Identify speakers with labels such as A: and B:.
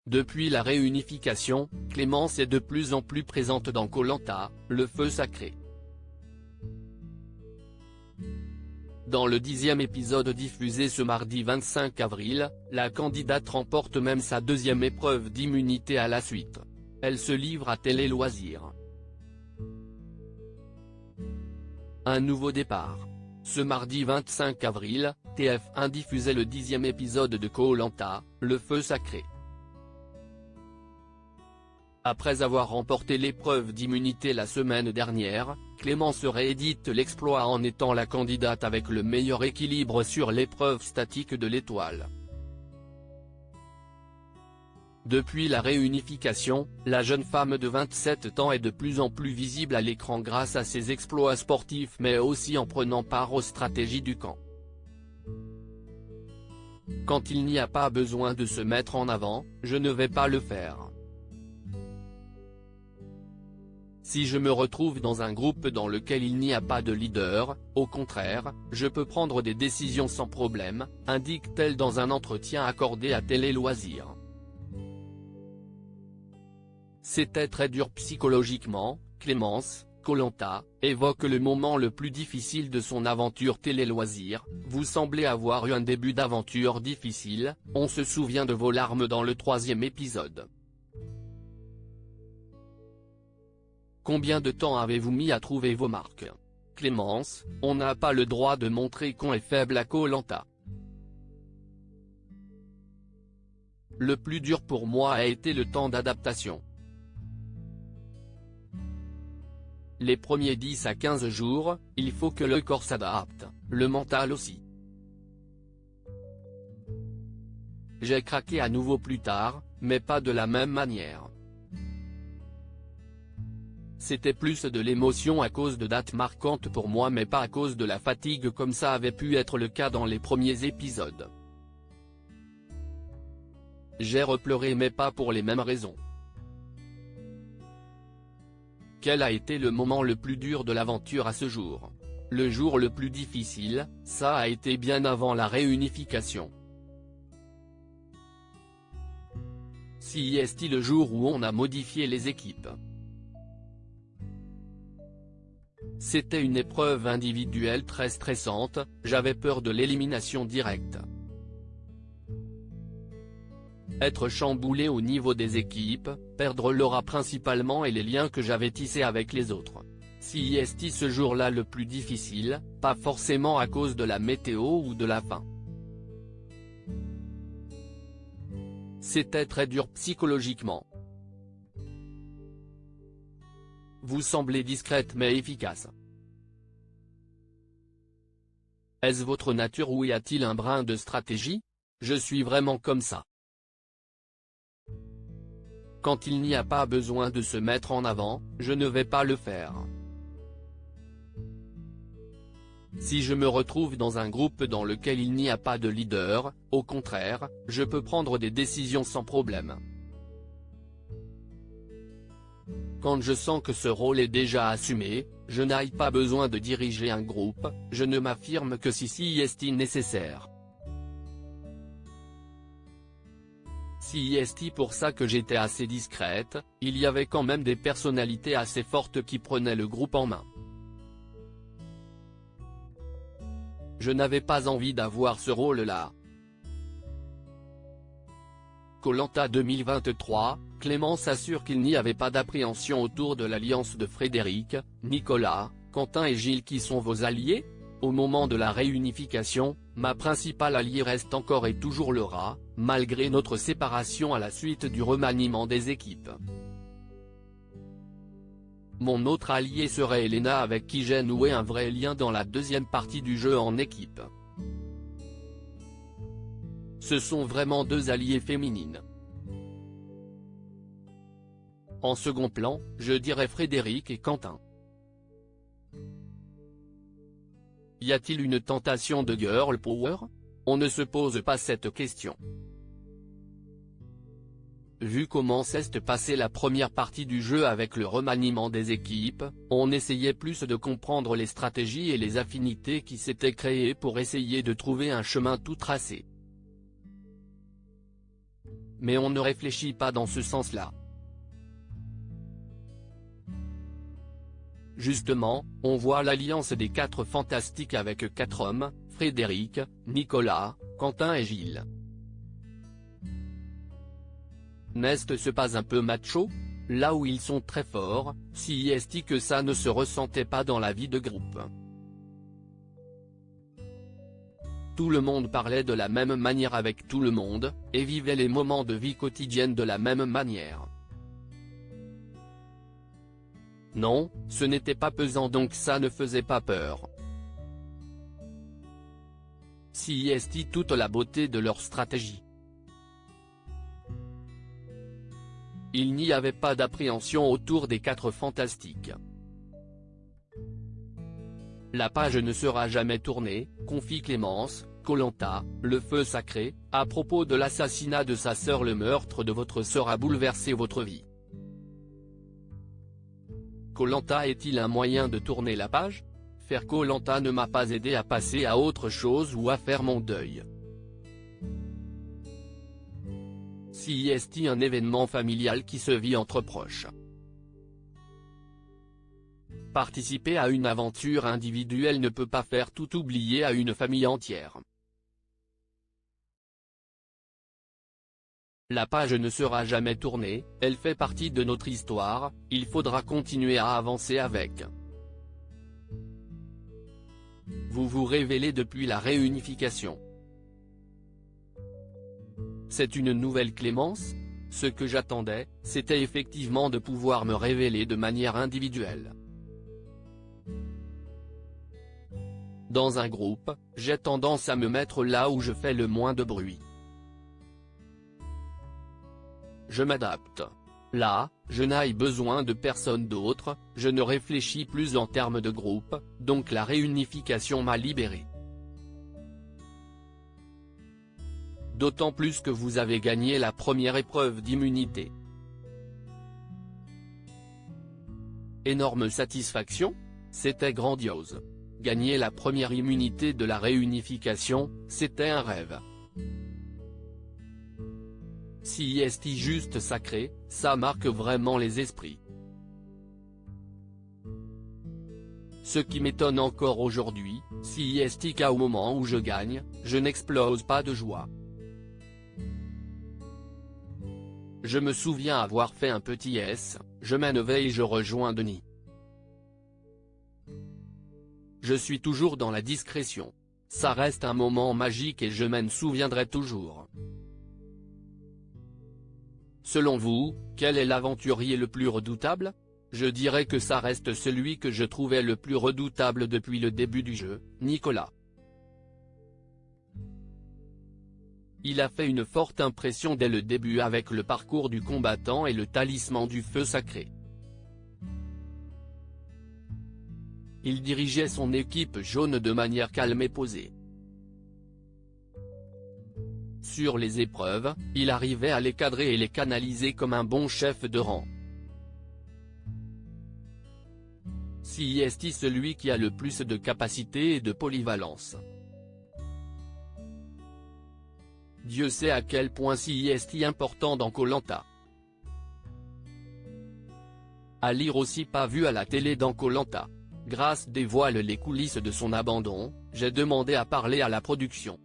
A: Depuis la réunification, Clémence est de plus en plus présente dans Koh Lanta, le feu sacré. Dans le 10e épisode diffusé ce mardi 25 avril, la candidate remporte même sa deuxième épreuve d'immunité à la suite. Elle se livre à Télé Loisirs. Un nouveau départ. Ce mardi 25 avril, TF1 diffusait le 10e épisode de Koh Lanta, le feu sacré. Après avoir remporté l'épreuve d'immunité la semaine dernière, Clémence réédite l'exploit en étant la candidate avec le meilleur équilibre sur l'épreuve statique de l'étoile. Depuis la réunification, la jeune femme de 27 ans est de plus en plus visible à l'écran grâce à ses exploits sportifs mais aussi en prenant part aux stratégies du camp. Quand il n'y a pas besoin de se mettre en avant, je ne vais pas le faire. Si je me retrouve dans un groupe dans lequel il n'y a pas de leader, au contraire, je peux prendre des décisions sans problème, indique-t-elle dans un entretien accordé à Télé Loisirs. C'était très dur psychologiquement, Clémence, Koh Lanta, évoque le moment le plus difficile de son aventure Télé Loisirs. Vous semblez avoir eu un début d'aventure difficile, on se souvient de vos larmes dans le 3e épisode. Combien de temps avez-vous mis à trouver vos marques? Clémence, on n'a pas le droit de montrer qu'on est faible à Koh Lanta. Le plus dur pour moi a été le temps d'adaptation. Les premiers 10 à 15 jours, il faut que le corps s'adapte, le mental aussi. J'ai craqué à nouveau plus tard, mais pas de la même manière. C'était plus de l'émotion à cause de dates marquantes pour moi mais pas à cause de la fatigue comme ça avait pu être le cas dans les premiers épisodes. J'ai repleuré mais pas pour les mêmes raisons. Quel a été le moment le plus dur de l'aventure à ce jour? Le jour le plus difficile, ça a été bien avant la réunification. Si est-il le jour où on a modifié les équipes? C'était une épreuve individuelle très stressante, j'avais peur de l'élimination directe. Être chamboulé au niveau des équipes, perdre l'aura principalement et les liens que j'avais tissés avec les autres. Si est ce jour-là le plus difficile, pas forcément à cause de la météo ou de la faim. C'était très dur psychologiquement. Vous semblez discrète mais efficace. Est-ce votre nature ou y a-t-il un brin de stratégie? Je suis vraiment comme ça. Quand il n'y a pas besoin de se mettre en avant, je ne vais pas le faire. Si je me retrouve dans un groupe dans lequel il n'y a pas de leader, au contraire, je peux prendre des décisions sans problème. Quand je sens que ce rôle est déjà assumé, je n'ai pas besoin de diriger un groupe, je ne m'affirme que si est nécessaire. Si est pour ça que j'étais assez discrète, il y avait quand même des personnalités assez fortes qui prenaient le groupe en main. Je n'avais pas envie d'avoir ce rôle-là. Koh Lanta 2023, Clémence assure qu'il n'y avait pas d'appréhension autour de l'alliance de Frédéric, Nicolas, Quentin et Gilles qui sont vos alliés? Au moment de la réunification, ma principale alliée reste encore et toujours Laura, malgré notre séparation à la suite du remaniement des équipes. Mon autre allié serait Elena avec qui j'ai noué un vrai lien dans la deuxième partie du jeu en équipe. Ce sont vraiment deux alliées féminines. En second plan, je dirais Frédéric et Quentin. Y a-t-il une tentation de girl power? On ne se pose pas cette question. Vu comment s'est passée la première partie du jeu avec le remaniement des équipes, on essayait plus de comprendre les stratégies et les affinités qui s'étaient créées pour essayer de trouver un chemin tout tracé. mais on ne réfléchit pas dans ce sens-là. Justement, on voit l'alliance des 4 fantastiques avec 4 hommes, Frédéric, Nicolas, Quentin et Gilles. N'est-ce pas un peu macho? Là où ils sont très forts, si est-il que ça ne se ressentait pas dans la vie de groupe. Tout le monde parlait de la même manière avec tout le monde, et vivait les moments de vie quotidienne de la même manière. Non, ce n'était pas pesant donc ça ne faisait pas peur. Si est toute la beauté de leur stratégie. Il n'y avait pas d'appréhension autour des 4 fantastiques. La page ne sera jamais tournée, confie Clémence, Koh-Lanta, le feu sacré, à propos de l'assassinat de sa sœur. Le meurtre de votre sœur a bouleversé votre vie. Koh-Lanta est-il un moyen de tourner la page? Faire Koh-Lanta ne m'a pas aidé à passer à autre chose ou à faire mon deuil. Si est-il un événement familial qui se vit entre proches. Participer à une aventure individuelle ne peut pas faire tout oublier à une famille entière. La page ne sera jamais tournée, elle fait partie de notre histoire, il faudra continuer à avancer avec. Vous vous révélez depuis la réunification. C'est une nouvelle Clémence? Ce que j'attendais, c'était effectivement de pouvoir me révéler de manière individuelle. Dans un groupe, j'ai tendance à me mettre là où je fais le moins de bruit. Je m'adapte. Là, je n'ai besoin de personne d'autre, je ne réfléchis plus en termes de groupe, donc la réunification m'a libéré. D'autant plus que vous avez gagné la première épreuve d'immunité. Énorme satisfaction? C'était grandiose. Gagner la première immunité de la réunification, c'était un rêve. Si est juste sacré, ça marque vraiment les esprits. Ce qui m'étonne encore aujourd'hui, si est qu'au moment où je gagne, je n'explose pas de joie. Je me souviens avoir fait un petit S, je m'en vais et je rejoins Denis. Je suis toujours dans la discrétion. Ça reste un moment magique et je m'en souviendrai toujours. Selon vous, quel est l'aventurier le plus redoutable? Je dirais que ça reste celui que je trouvais le plus redoutable depuis le début du jeu, Nicolas. Il a fait une forte impression dès le début avec le parcours du combattant et le talisman du feu sacré. Il dirigeait son équipe jaune de manière calme et posée. Sur les épreuves, il arrivait à les cadrer et les canaliser comme un bon chef de rang. Si est celui qui a le plus de capacité et de polyvalence. Dieu sait à quel point si est important dans Koh-Lanta. À lire aussi pas vu à la télé dans Koh-Lanta. Grâce dévoile les coulisses de son abandon, j'ai demandé à parler à la production.